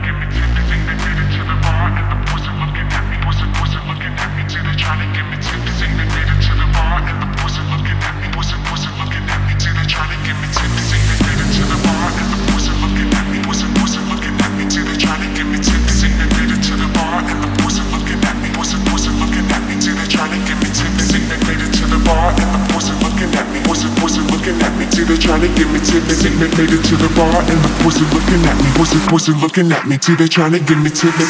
Made it to the bar and the boys are looking at me. Boys are looking at me. See, they trying to give me tips. Made it to the bar and the boys are looking at me. Boys are looking at me. See, they trying to give me tips.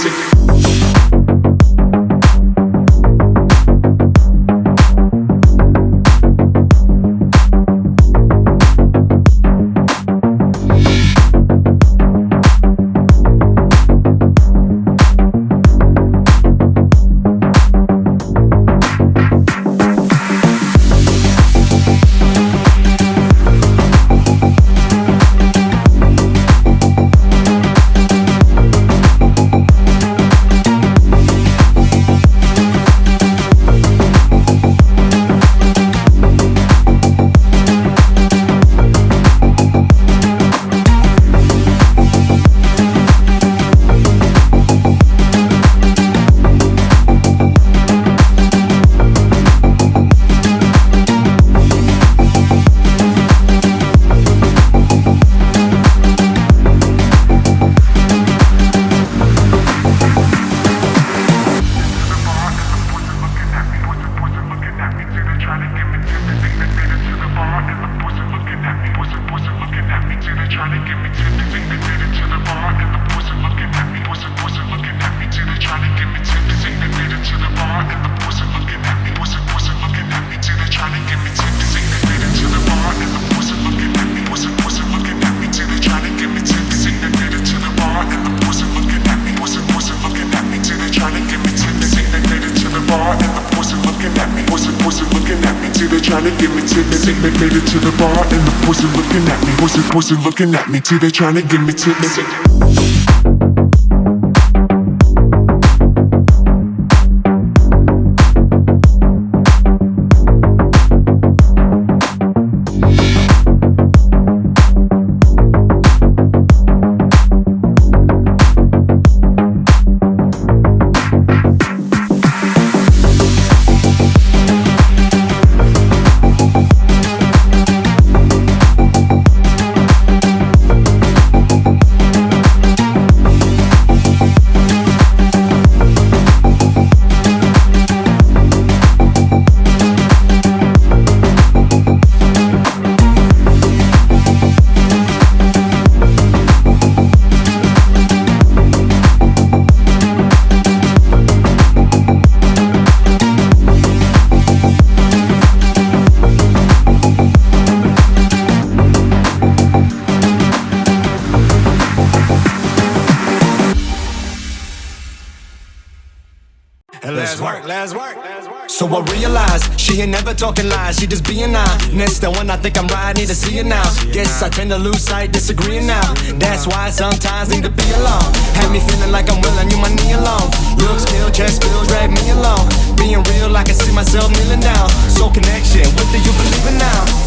So I realized she ain't never talking lies, she just being honest. The one I think I'm right, need to see it now. Guess I tend to lose sight, disagreeing now. That's why sometimes need to be alone. Had me feeling like I'm willing you my knee alone. Looks kill, chest feels, drag me along. Being real, I can see myself kneeling down. Soul connection, what do you believe in now?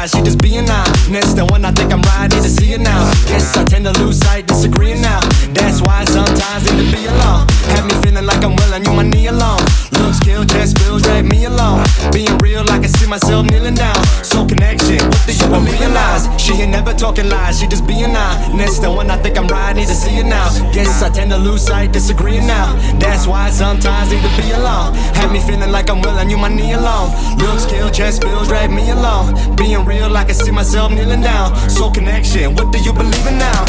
She just being honest. The one I think I'm right, need to see it now. Guess I tend to lose sight, disagreeing now. That's why sometimes need to be alone. Have me feeling like I'm willing you my knee alone. Looks kill, chest feels, drag me along. Being real, I can see myself kneeling down. Soul connection, what do you realize? She ain't never talking lies, she just being honest. The one I think I'm right, need to see it now. Guess I tend to lose sight, disagreeing now. That's why sometimes need to be alone. Have me feeling like I'm willing you my knee alone. Looks kill, chest feels, drag me along. Being real, I can see myself kneeling down. Soul connection, what do you believe in now?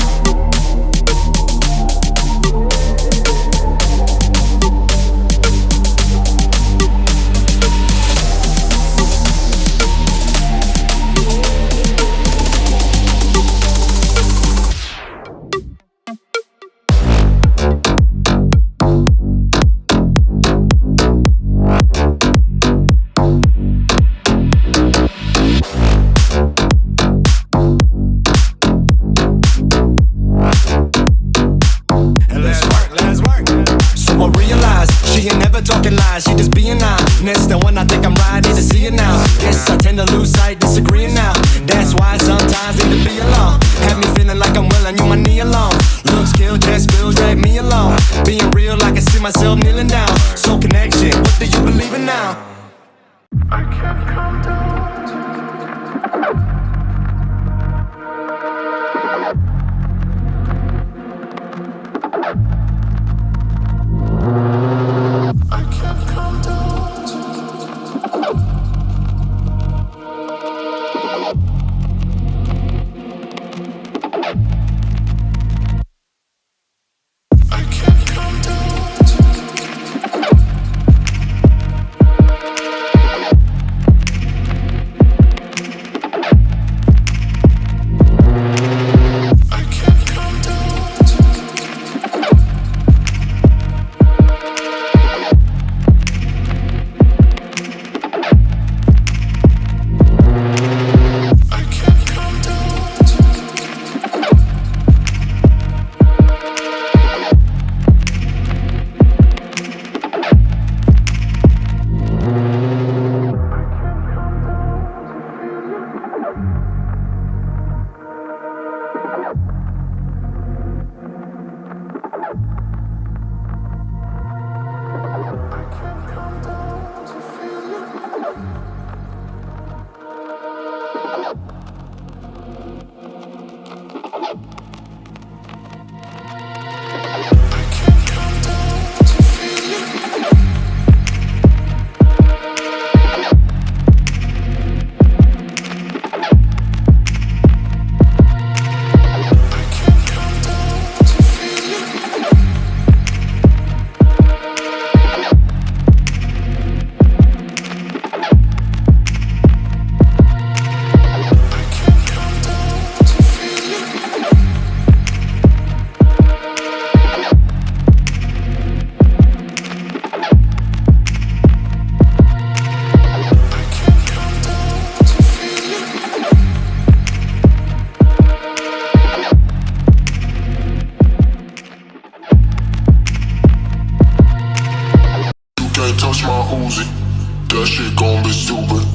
That shit gon' be stupid.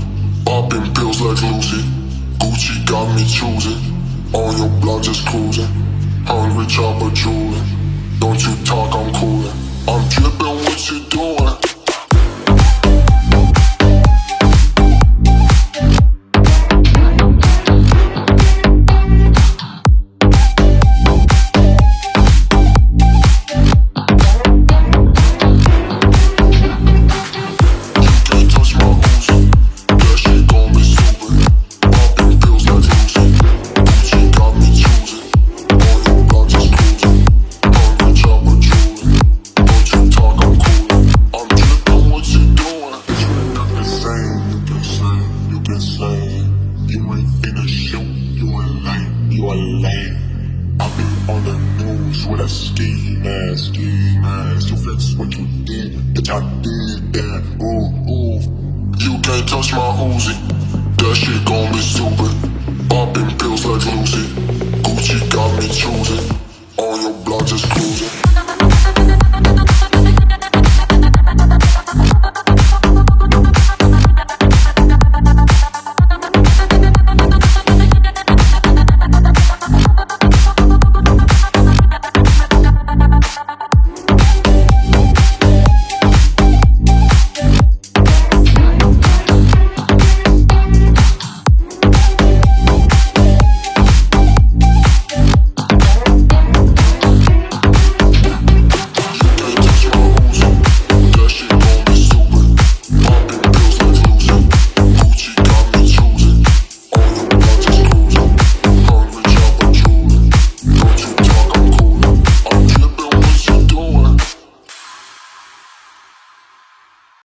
Popping pills like Lucy. Gucci got me choosing. On your block just cruising. Hungry chopper drooling. Don't you talk, I'm coolin'. I'm drippin', what you doing? Touch my Uzi, that shit gon' be stupid.